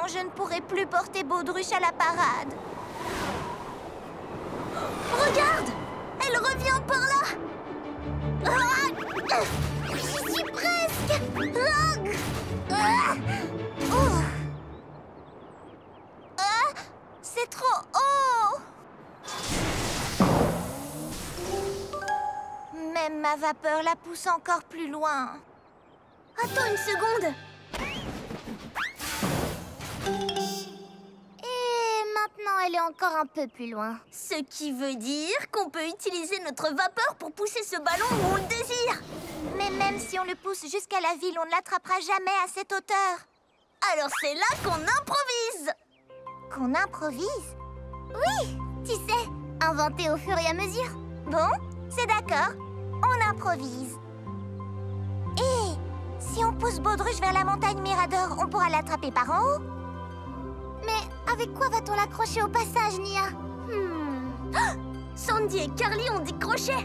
moment, je ne pourrai plus porter Baudruche à la parade. Regarde! Elle revient par là! J'y suis presque! C'est trop haut! Même ma vapeur la pousse encore plus loin. Attends une seconde! Et maintenant, elle est encore un peu plus loin. Ce qui veut dire qu'on peut utiliser notre vapeur pour pousser ce ballon où on le désire. Mais même si on le pousse jusqu'à la ville, on ne l'attrapera jamais à cette hauteur. Alors c'est là qu'on improvise. Qu'on improvise? Oui, tu sais, inventer au fur et à mesure. Bon, c'est d'accord. On improvise. Et si on pousse Baudruche vers la montagne Mirador, on pourra l'attraper par en haut. Mais avec quoi va-t-on l'accrocher au passage, Nia? Sandy et Carly ont décroché.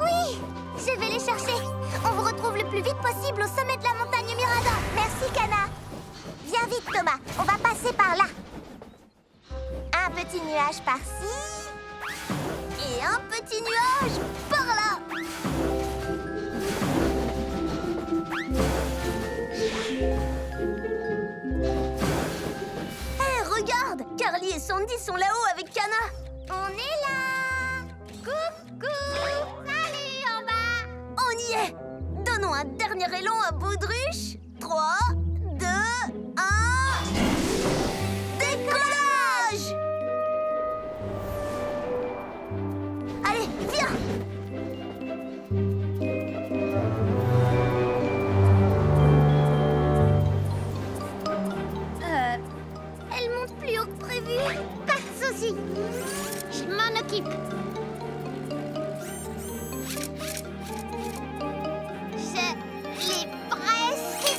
Oui, je vais les chercher. On vous retrouve le plus vite possible au sommet de la montagne Mirador. Merci, Kana. Viens vite, Thomas. On va passer par là. Un petit nuage par-ci. Et un petit nuage par là. Hé, regarde! Carly et Sandy sont là-haut avec Kana. On est là. Coucou. Salut en bas. On y est. Donnons un dernier élan à Baudruche. 3, 2, 1... Décollage! Allez, viens! Elle monte plus haut que prévu. Pas de souci. Je m'en occupe. Je l'ai presque.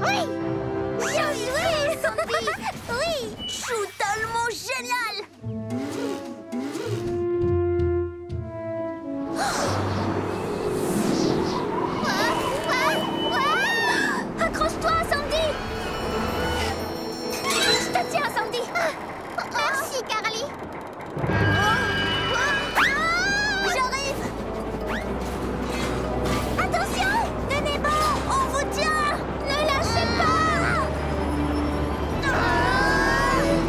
Oui! Bien joué, Sandy. Oui! Chou tellement génial! Accroche-toi, Sandy! Je te tiens, Sandy. Merci, Carly. J'arrive! Attention! Tenez bon! On vous tient! Ne lâchez pas.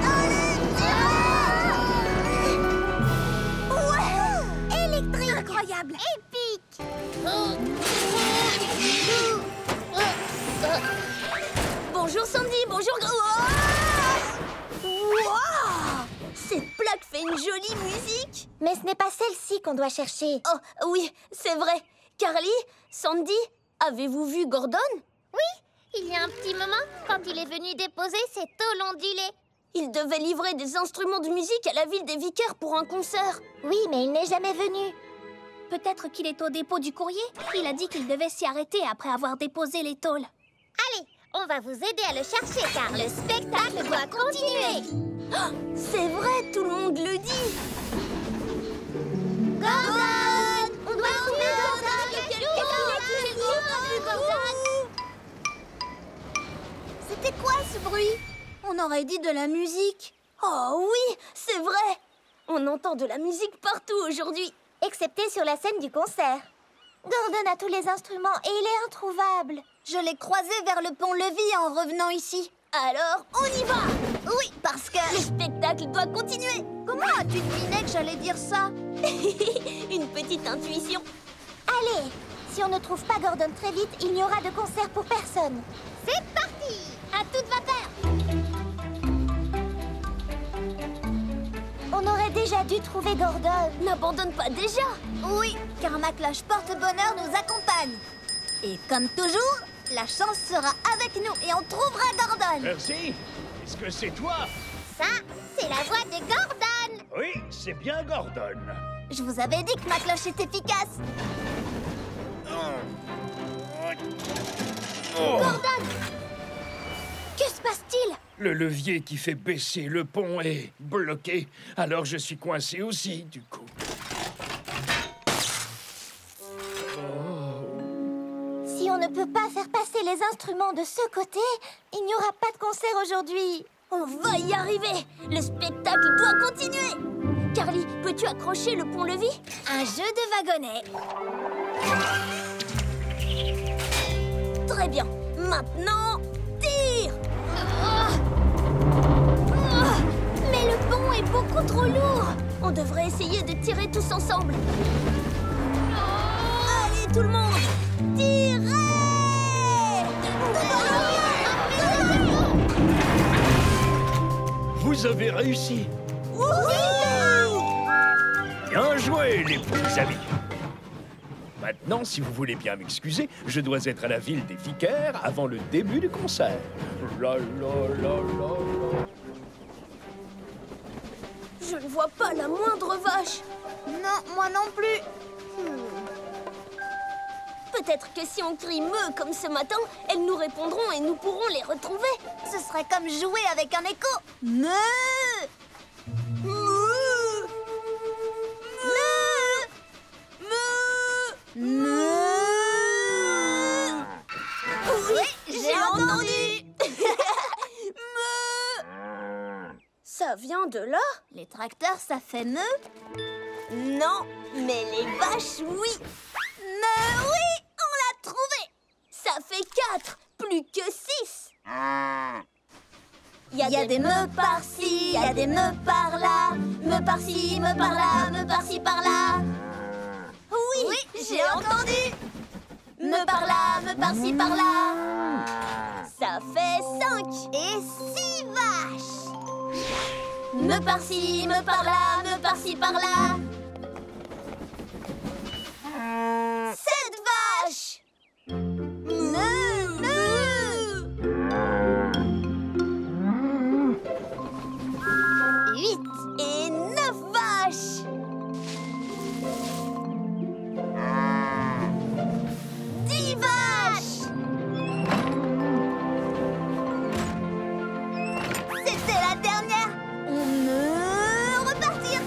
Allez, ouais! Électrique. Incroyable! Épique. Bonjour Sandy, bonjour... Wow! Cette plaque fait une jolie musique. Mais ce n'est pas celle-ci qu'on doit chercher. Oh, oui, c'est vrai. Carly, Sandy, avez-vous vu Gordon? Oui, il y a un petit moment, quand il est venu déposer ses tôles ondulées. Il devait livrer des instruments de musique à la ville des Vicaires pour un concert. Oui, mais il n'est jamais venu. Peut-être qu'il est au dépôt du courrier. Il a dit qu'il devait s'y arrêter après avoir déposé les tôles. Allez, on va vous aider à le chercher car le spectacle doit continuer. Oh, c'est vrai, tout le monde le dit. Gordon! On doit trouver Gordon! C'était quoi ce bruit? On aurait dit de la musique. Oh oui, c'est vrai. On entend de la musique partout aujourd'hui. Excepté sur la scène du concert. Gordon a tous les instruments et il est introuvable. Je l'ai croisé vers le pont-levis en revenant ici. Alors, on y va! Oui, parce que... Le spectacle doit continuer. Comment as-tu deviné que j'allais dire ça? Une petite intuition. Allez, si on ne trouve pas Gordon très vite, il n'y aura de concert pour personne. C'est parti! À toute vapeur! On aurait déjà dû trouver Gordon. N'abandonne pas déjà. Oui, car ma cloche porte-bonheur nous accompagne. Et comme toujours, la chance sera avec nous et on trouvera Gordon. Merci. Est-ce que c'est toi? Ça, c'est la voix de Gordon! Oui, c'est bien Gordon. Je vous avais dit que ma cloche est efficace. Gordon! Que se passe-t-il? Le levier qui fait baisser le pont est bloqué. Alors je suis coincé aussi, du coup. Si on ne peut pas faire passer les instruments de ce côté, il n'y aura pas de concert aujourd'hui. On va y arriver! Le spectacle doit continuer! Carly, peux-tu accrocher le pont-levis? Un jeu de wagonnet. Très bien. Maintenant, tire! Mais le pont est beaucoup trop lourd. On devrait essayer de tirer tous ensemble. Allez, tout le monde! Tirez! Vous avez réussi. Bien joué, les petits amis. Maintenant, si vous voulez bien m'excuser, je dois être à la ville des Vicaires avant le début du concert. La, la, la, la, la. Je ne vois pas la moindre vache. Non, moi non plus. Peut-être que si on crie « meu » comme ce matin, elles nous répondront et nous pourrons les retrouver. Ce serait comme jouer avec un écho. Meu! Oui, j'ai entendu. Ça vient de là? Les tracteurs, ça fait meu? Non, mais les vaches, oui. Mais oui, on l'a trouvé. Ça fait 4, plus que 6. Il y a des me par-ci, il y a des me par-là. Me par-ci, me par-là, me par-ci, par-là. Oui, j'ai entendu. Me par-là, me par-ci, par-là. Ça fait 5. Et 6 vaches. Me par-ci, me par-là, me par-ci, par-là. 7 vaches. Et 9 vaches. 10 vaches. C'était la dernière. On peut repartir.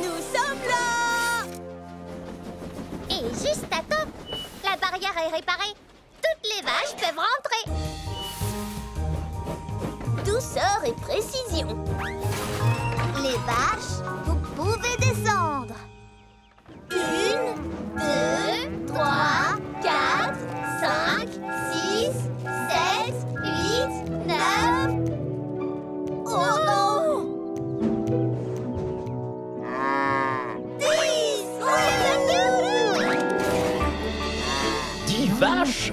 Nous sommes là. Et juste à temps, la barrière est réparée. Toutes les vaches peuvent rentrer. Douceur et précision. Les vaches, vous pouvez descendre. 1, 2, 3, 4, 5, 6, 7, 8, 9. Oh non! 10 vaches?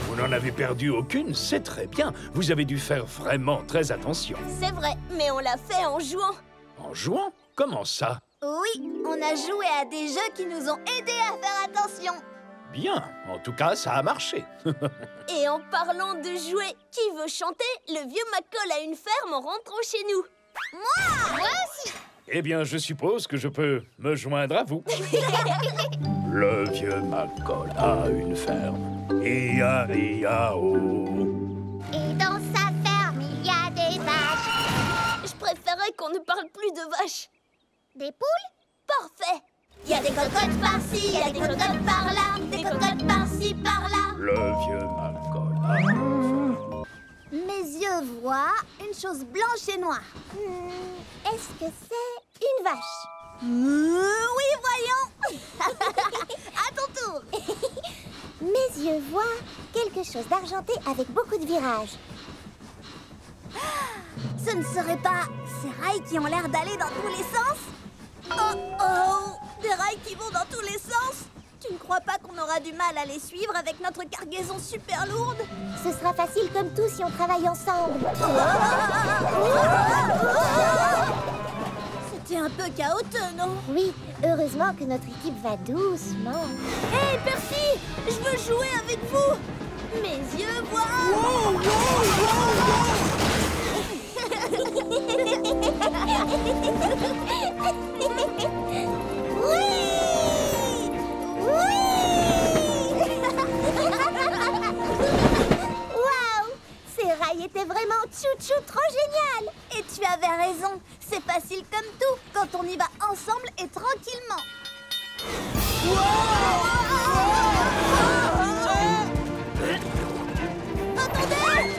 Vous n'en avez perdu aucune, c'est très bien. Vous avez dû faire vraiment très attention. C'est vrai, mais on l'a fait en jouant. En jouant? Comment ça? Oui, on a joué à des jeux qui nous ont aidés à faire attention. Bien, en tout cas, ça a marché. Et en parlant de jouer, qui veut chanter Le vieux Macaulay a une ferme en rentrant chez nous? Moi aussi. Eh bien, je suppose que je peux me joindre à vous. Le vieux Macaulay a une ferme. I-a-I-a-O. Et dans sa ferme, il y a des vaches. Je préférais qu'on ne parle plus de vaches. Des poules? Parfait. Il y a des cocottes par-ci, il y a des cocottes par-là, des cocottes par-ci, par-là. Le vieux Macaulay a une ferme. Mes yeux voient une chose blanche et noire. Est-ce que c'est une vache? Oui, voyons. À ton tour. Mes yeux voient quelque chose d'argenté avec beaucoup de virages. Ce ne serait pas ces rails qui ont l'air d'aller dans tous les sens? Oh oh! Des rails qui vont dans tous les sens? Tu ne crois pas qu'on aura du mal à les suivre avec notre cargaison super lourde? Ce sera facile comme tout si on travaille ensemble. C'était un peu chaotique, non? Oui, heureusement que notre équipe va doucement. Hé, Percy, je veux jouer avec vous. Mes yeux voient. Waouh! Ces rails étaient vraiment tchou-tchou trop génial! Et tu avais raison, c'est facile comme tout quand on y va ensemble et tranquillement. Attendez!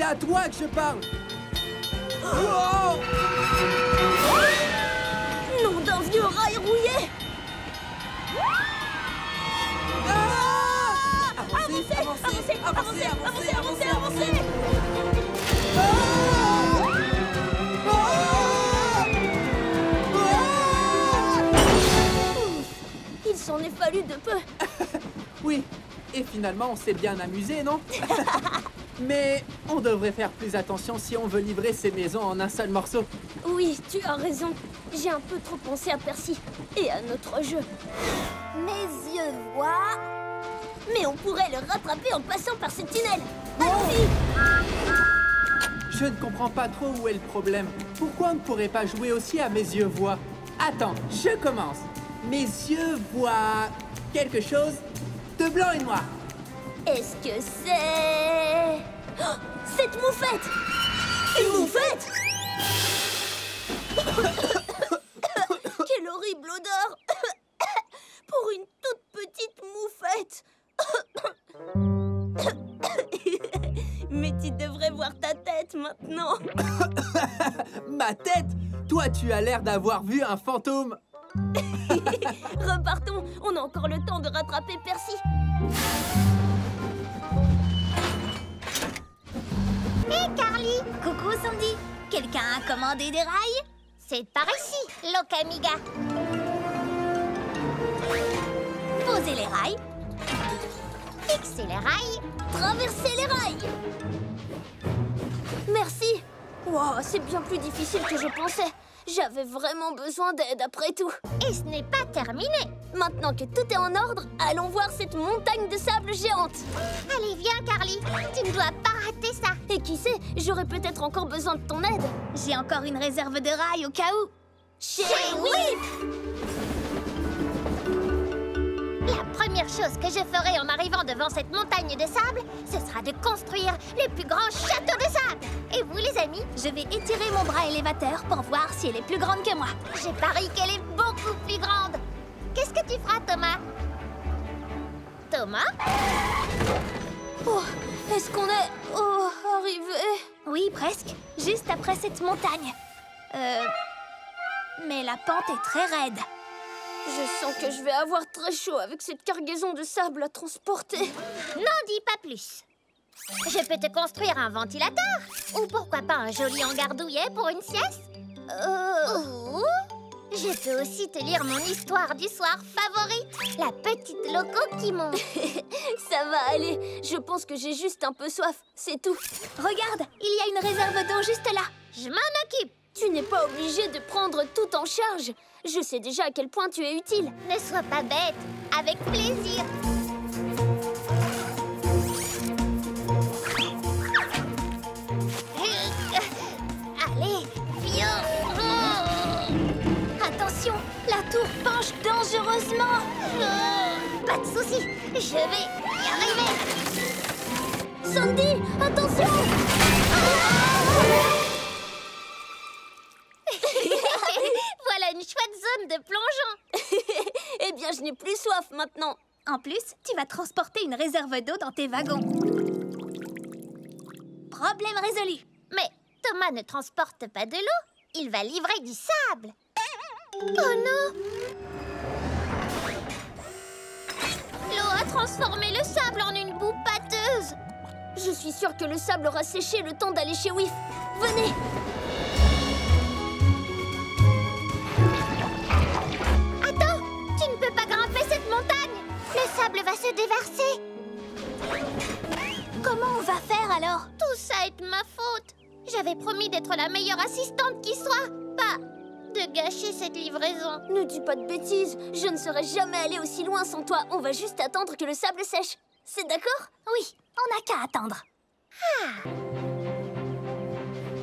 à toi que je parle. Oh! Nom d'un vieux rail rouillé! Avancez! Il s'en est fallu de peu. Oui, et finalement, on s'est bien amusé, non? Mais on devrait faire plus attention si on veut livrer ces maisons en un seul morceau. Oui, tu as raison. J'ai un peu trop pensé à Percy et à notre jeu. Mes yeux voient. Mais on pourrait le rattraper en passant par ce tunnel. Allons-y! Je ne comprends pas trop où est le problème. Pourquoi on ne pourrait pas jouer aussi à mes yeux voient? Attends, je commence. Mes yeux voient quelque chose de blanc et noir. Est-ce que c'est... Oh, cette moufette! Une moufette! Quelle horrible odeur! Pour une toute petite moufette! Mais tu devrais voir ta tête maintenant! Ma tête? Toi, tu as l'air d'avoir vu un fantôme. Repartons, on a encore le temps de rattraper Percy. Hé, Carly! Coucou Sandy. Quelqu'un a commandé des rails? C'est par ici, Locamiga. Posez les rails. Fixez les rails. Traversez les rails. Merci. Wow, c'est bien plus difficile que je pensais. J'avais vraiment besoin d'aide après tout. Et ce n'est pas terminé. Maintenant que tout est en ordre, allons voir cette montagne de sable géante. Allez, viens, Carly. Tu ne dois pas rater ça. Et qui sait, j'aurais peut-être encore besoin de ton aide. J'ai encore une réserve de rails au cas où. Chez Whip! La première chose que je ferai en arrivant devant cette montagne de sable, ce sera de construire le plus grand château de sable. Et vous, les amis? Je vais étirer mon bras élévateur pour voir si elle est plus grande que moi. Je parie qu'elle est beaucoup plus grande. Qu'est-ce que tu feras, Thomas? Thomas? Oh, est-ce qu'on est arrivé? Oui, presque. Juste après cette montagne. Mais la pente est très raide. Je sens que je vais avoir très chaud avec cette cargaison de sable à transporter. N'en dis pas plus. Je peux te construire un ventilateur. Ou pourquoi pas un joli hangar douillet pour une sieste. Ou je peux aussi te lire mon histoire du soir favorite. La petite loco qui monte. Ça va aller. Je pense que j'ai juste un peu soif. C'est tout. Regarde, il y a une réserve d'eau juste là. Je m'en occupe. Tu n'es pas obligé de prendre tout en charge. Je sais déjà à quel point tu es utile. Ne sois pas bête. Avec plaisir. Allez, viens. Attention, la tour penche dangereusement. Pas de soucis, je vais y arriver. Sandy, attention! Voilà une chouette zone de plongeon. Eh bien, je n'ai plus soif maintenant. En plus, tu vas transporter une réserve d'eau dans tes wagons. Problème résolu. Mais Thomas ne transporte pas de l'eau. Il va livrer du sable. Oh non! L'eau a transformé le sable en une boue pâteuse. Je suis sûre que le sable aura séché le temps d'aller chez Whiff. Venez! Attends! Tu ne peux pas grimper cette montagne! Le sable va se déverser. Comment on va faire alors? Tout ça est de ma faute. J'avais promis d'être la meilleure assistante qui soit. Pas de gâcher cette livraison. Ne dis pas de bêtises. Je ne serais jamais allée aussi loin sans toi. On va juste attendre que le sable sèche. C'est d'accord? Oui, on n'a qu'à attendre.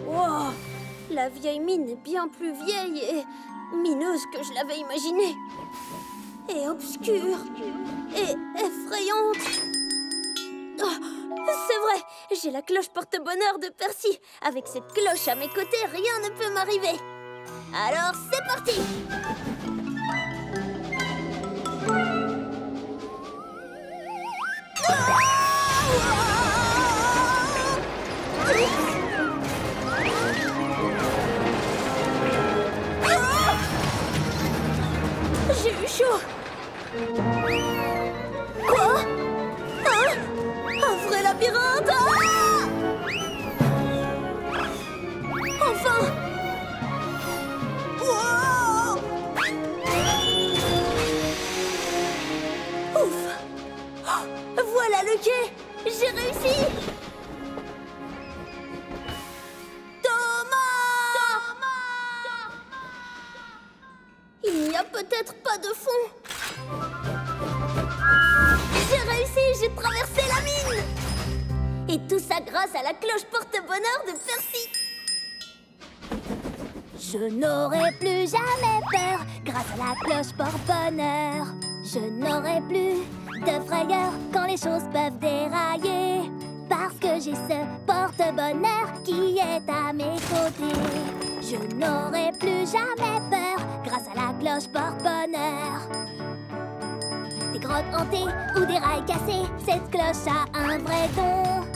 Wow! La vieille mine est bien plus vieille et mineuse que je l'avais imaginée. Et obscure. Et effrayante. Oh, c'est vrai, j'ai la cloche porte-bonheur de Percy. Avec cette cloche à mes côtés, rien ne peut m'arriver. Alors, c'est parti! eu chaud. Quoi? Hein? Un vrai labyrinthe? Ah! Enfin! Wow! Ouf! Oh, voilà le quai! J'ai réussi! Il n'y a peut-être pas de fond. J'ai réussi, j'ai traversé la mine. Et tout ça grâce à la cloche porte-bonheur de Percy. Je n'aurai plus jamais peur grâce à la cloche porte-bonheur. Je n'aurai plus de frayeur quand les choses peuvent dérailler. Parce que j'ai ce porte-bonheur qui est à mes côtés. Je n'aurai plus jamais peur grâce à la cloche porte-bonheur. Des grottes hantées ou des rails cassés, cette cloche a un vrai don.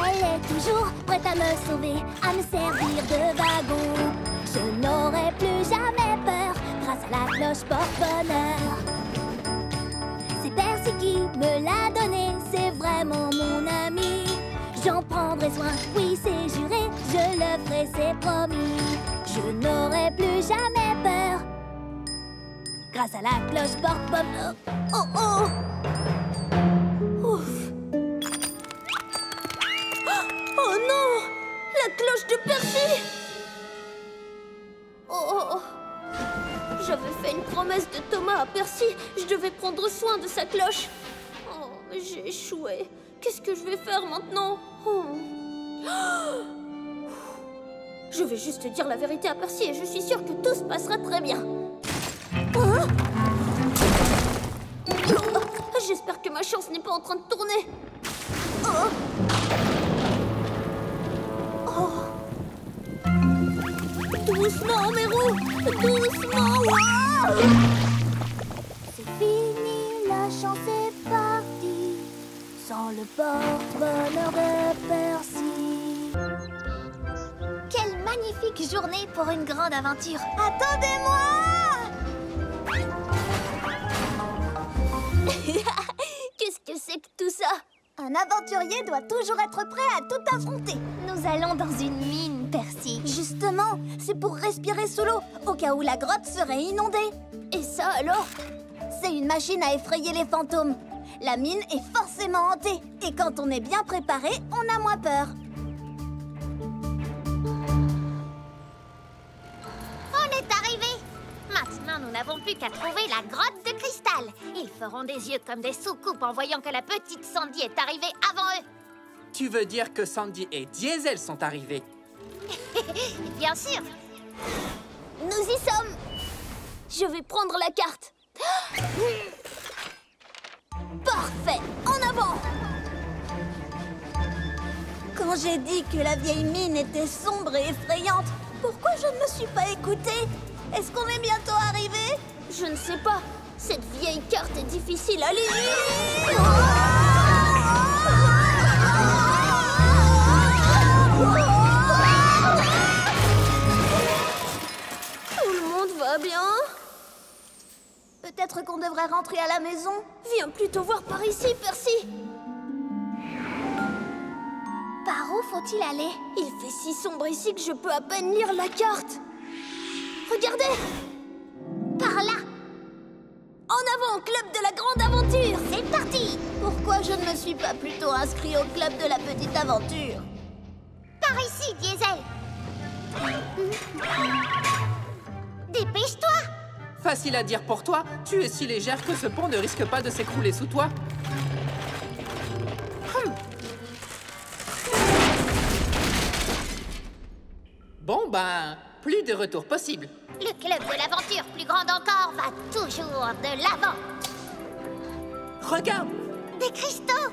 Elle est toujours prête à me sauver, à me servir de wagon. Je n'aurai plus jamais peur grâce à la cloche porte-bonheur. C'est Percy qui me l'a donné, c'est vraiment mon ami. J'en prendrai soin, oui c'est juré, je le ferai, c'est promis. Je n'aurai plus jamais peur grâce à la cloche porte-bonheur. Oh oh! Ouf! Oh non! La cloche de Percy! Oh! J'avais fait une promesse de Thomas à Percy. Je devais prendre soin de sa cloche. Oh, j'ai échoué. Qu'est-ce que je vais faire maintenant? Oh. Je vais juste dire la vérité à Percy et je suis sûre que tout se passera très bien. Hein? Oh, j'espère que ma chance n'est pas en train de tourner. Oh. Oh. Doucement, mes roues! Doucement! Wow! C'est fini, la chance est partie. Sans le porte-bonheur de Percy. Quelle magnifique journée pour une grande aventure. Attendez-moi! Qu'est-ce que c'est que tout ça? Un aventurier doit toujours être prêt à tout affronter. Nous allons dans une mine, Percy. Justement, c'est pour respirer sous l'eau, au cas où la grotte serait inondée. Et ça alors? C'est une machine à effrayer les fantômes. La mine est forcément hantée. Et quand on est bien préparé, on a moins peur. On est arrivé. Maintenant, nous n'avons plus qu'à trouver la grotte de cristal. Ils feront des yeux comme des soucoupes en voyant que la petite Sandy est arrivée avant eux. Tu veux dire que Sandy et Diesel sont arrivés? Bien sûr. Nous y sommes. Je vais prendre la carte. Parfait. En avant. Quand j'ai dit que la vieille mine était sombre et effrayante, pourquoi je ne me suis pas écoutée? Est-ce qu'on est bientôt arrivé? Je ne sais pas. Cette vieille carte est difficile à lire. Tout le monde va bien? Peut-être qu'on devrait rentrer à la maison. Viens plutôt voir par ici, Percy. Par où faut-il aller? Il fait si sombre ici que je peux à peine lire la carte. Regardez! Par là! En avant, club de la grande aventure! C'est parti! Pourquoi je ne me suis pas plutôt inscrit au club de la petite aventure? Par ici, Diesel. Dépêche-toi. Facile à dire pour toi, tu es si légère que ce pont ne risque pas de s'écrouler sous toi. Bon ben, plus de retour possible. Le club de l'aventure, plus grande encore, va toujours de l'avant. Regarde! Des cristaux!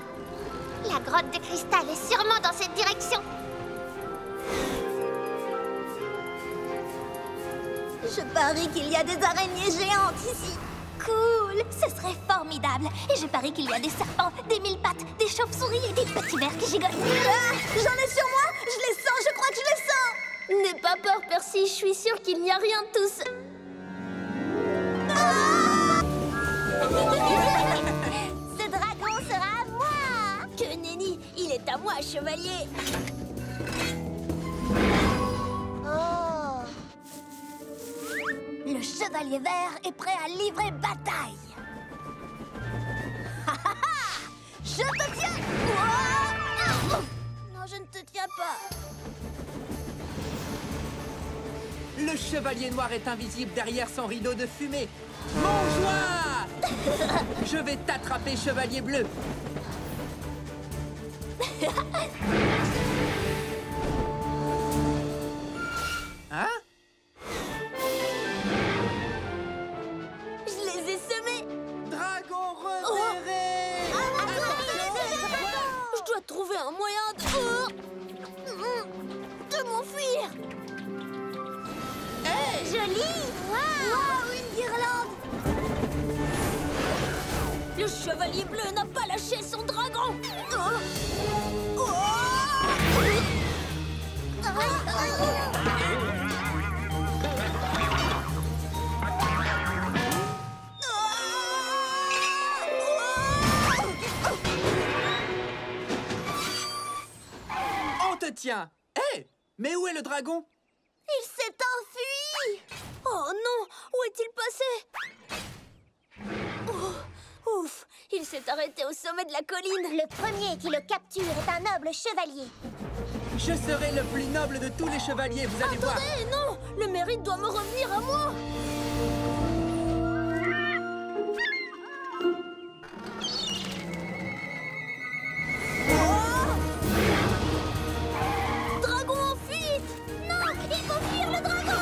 La grotte de cristal est sûrement dans cette direction. Je parie qu'il y a des araignées géantes ici. Cool! Ce serait formidable! Et je parie qu'il y a des serpents, des mille pattes, des chauves-souris et des petits vers qui gigotent. Ah, j'en ai sur moi! Je les sens, je crois que je les sens! N'aie pas peur, Percy, je suis sûre qu'il n'y a rien de tout ça. Ah! chevalier. Oh. Le chevalier vert est prêt à livrer bataille. Je te tiens. Ouah. Non, je ne te tiens pas. Le chevalier noir est invisible derrière son rideau de fumée. Mange-moi! Je vais t'attraper, chevalier bleu. Hein? Je les ai semés. Dragon repéré! Je dois trouver un moyen de m'enfuir. Joli! Wow, une guirlande. Le chevalier bleu n'a pas lâché son dragon! On te tient! Hé! Mais où est le dragon? Il s'est enfui. Oh non, où est-il passé? Oh, ouf, il s'est arrêté au sommet de la colline. Le premier qui le capture est un noble chevalier. Je serai le plus noble de tous les chevaliers, vous allez voir! Attendez, non, le mérite doit me revenir à moi. Dragon en fuite! Non, il faut fuir le dragon!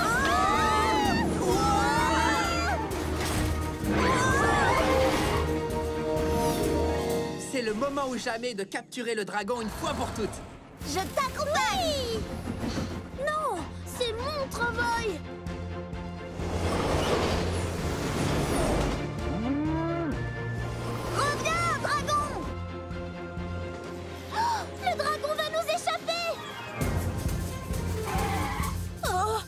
C'est le moment ou jamais de capturer le dragon une fois pour toutes. Je t'accompagne! Non, c'est mon travail! Reviens, dragon! Oh, le dragon va nous échapper! Oh!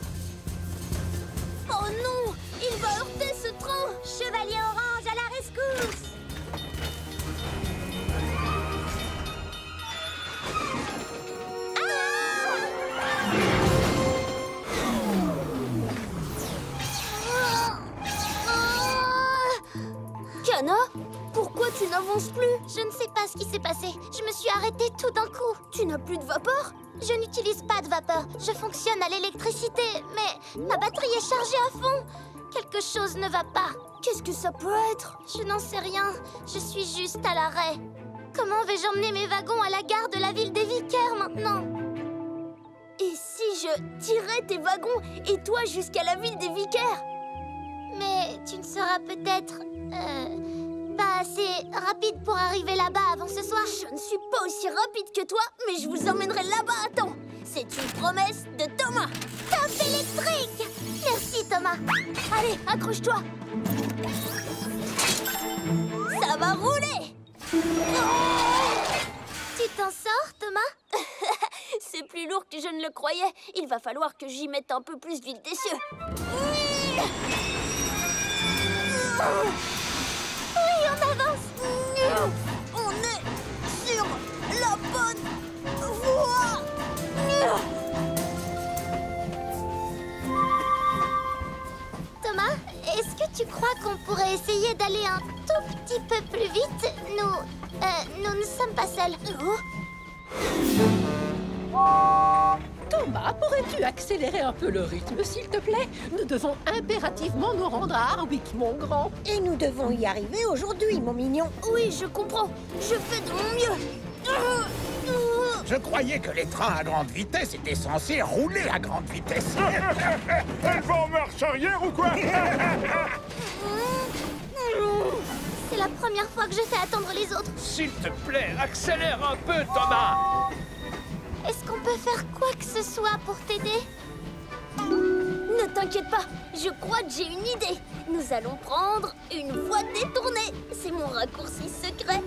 Oh non! Il va heurter ce train! Chevalier orange à la rescousse! Kana, pourquoi tu n'avances plus? Je ne sais pas ce qui s'est passé. Je me suis arrêtée tout d'un coup. Tu n'as plus de vapeur? Je n'utilise pas de vapeur. Je fonctionne à l'électricité, mais ma batterie est chargée à fond. Quelque chose ne va pas. Qu'est-ce que ça peut être? Je n'en sais rien. Je suis juste à l'arrêt. Comment vais-je emmener mes wagons à la gare de la ville des Vicaires maintenant? Et si je tirais tes wagons et toi jusqu'à la ville des Vicaires? Mais tu ne seras peut-être... pas assez rapide pour arriver là-bas avant ce soir. Je ne suis pas aussi rapide que toi, mais je vous emmènerai là-bas à temps. C'est une promesse de Thomas. Top électrique! Merci Thomas. Allez, accroche-toi. Ça va rouler. Tu t'en sors, Thomas? C'est plus lourd que je ne le croyais. Il va falloir que j'y mette un peu plus d'huile d'essieu. Oui, on avance. On est sur la bonne voie. Thomas, est-ce que tu crois qu'on pourrait essayer d'aller un tout petit peu plus vite? Nous ne sommes pas seuls. Thomas, pourrais-tu accélérer un peu le rythme, s'il te plaît? Nous devons impérativement nous rendre à Harwick, mon grand. Et nous devons y arriver aujourd'hui, mon mignon. Oui, je comprends. Je fais de mon mieux. Je croyais que les trains à grande vitesse étaient censés rouler à grande vitesse. Elle va en marche arrière ou quoi? C'est la première fois que je fais attendre les autres. S'il te plaît, accélère un peu, Thomas. Est-ce qu'on peut faire quoi que ce soit pour t'aider? Ne t'inquiète pas, je crois que j'ai une idée. Nous allons prendre une voie détournée. C'est mon raccourci secret.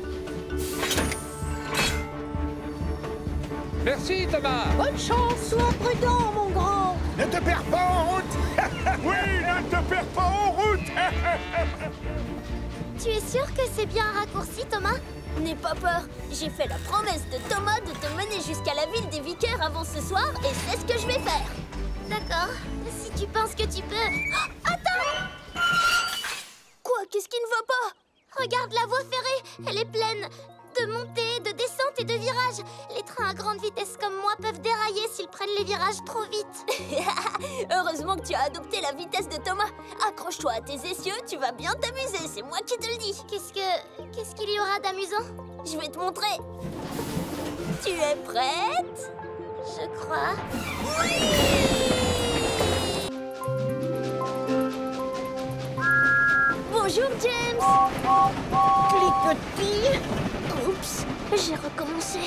Merci, Thomas. Bonne chance! Sois prudent, mon grand. Ne te perds pas en route. Oui, ne te perds pas en route. Tu es sûr que c'est bien un raccourci, Thomas? N'aie pas peur. J'ai fait la promesse de Thomas de te mener jusqu'à la ville des vicaires avant ce soir et c'est ce que je vais faire. D'accord, si tu penses que tu peux... Oh, attends! Quoi? Qu'est-ce qui ne va pas? Regarde la voie ferrée, elle est pleine de montées, de descentes et de virages. Les trains à grande vitesse comme moi peuvent dérailler s'ils prennent les virages trop vite. Heureusement que tu as adopté la vitesse de Thomas. Accroche-toi à tes essieux, tu vas bien t'amuser, c'est moi qui te le dis. Qu'est-ce qu'il y aura d'amusant? Je vais te montrer. Tu es prête? Je crois. Bonjour, James. Cliquetis. Oups, j'ai recommencé.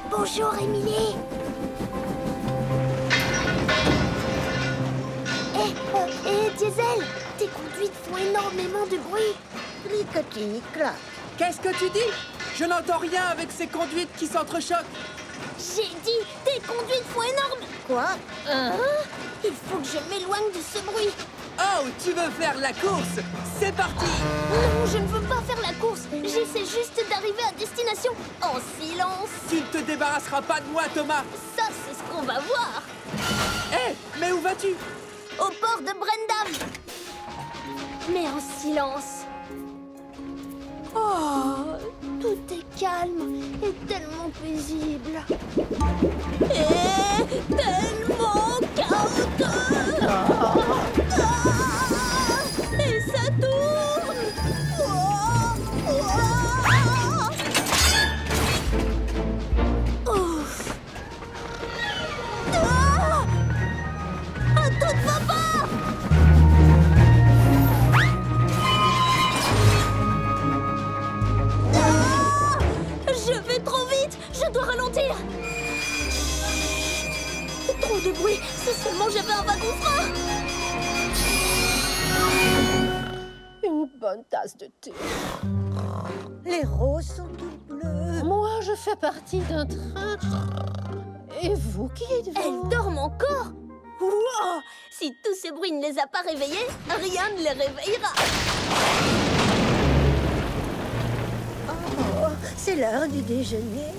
Bonjour, Émilie. Hé, Diesel, tes conduites font énormément de bruit. Cliquetis, clac. Qu'est-ce que tu dis? Je n'entends rien avec ces conduites qui s'entrechoquent. J'ai dit, tes conduites font énorme. Quoi? Il faut que je m'éloigne de ce bruit. Oh, tu veux faire la course? C'est parti! Non, je ne veux pas faire la course. J'essaie juste d'arriver à destination en silence. Tu ne te débarrasseras pas de moi, Thomas. Ça, c'est ce qu'on va voir. Hé, mais où vas-tu? Au port de Brendam. Mais en silence. Oh, tout est calme et tellement paisible. Et tellement chaotique. Et ça tourne. Ouf. À toute vapeur. Je vais trop vite. Je dois ralentir. Trop de bruit. Si seulement j'avais un wagon frein. Une bonne tasse de thé. Les roses sont toutes bleues. Moi, je fais partie d'un train. Et vous, qui êtes-vous? Elles dorment encore. Wow. Si tout ce bruit ne les a pas réveillées, rien ne les réveillera. Oh, c'est l'heure du déjeuner.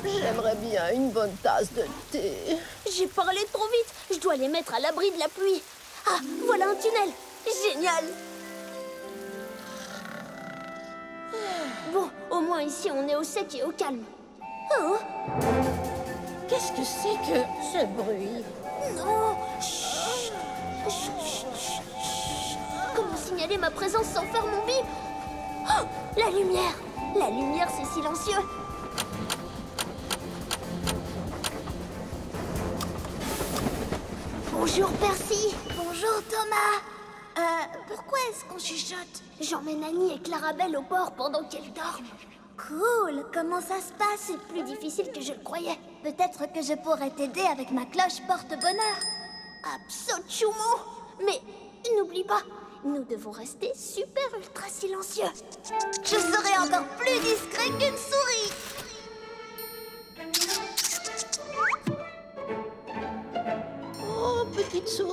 J'aimerais bien une bonne tasse de thé. J'ai parlé trop vite. Je dois les mettre à l'abri de la pluie. Ah, voilà un tunnel. Génial. Bon, au moins ici, on est au sec et au calme. Oh, Qu'est-ce que c'est que ce bruit? non. Chut. Chut, chut, chut, chut. Comment signaler ma présence sans faire mon bip? Oh, la lumière. La lumière, c'est silencieux. Bonjour, Percy. Bonjour, Thomas. Pourquoi est-ce qu'on chuchote? J'emmène Annie et Clarabelle au port pendant qu'elles dorment. Cool. Comment ça se passe? C'est plus difficile que je le croyais. Peut-être que je pourrais t'aider avec ma cloche porte-bonheur. Absolument. Mais n'oublie pas, nous devons rester super ultra silencieux. Je serai encore plus discret qu'une souris. Oh, petite souris.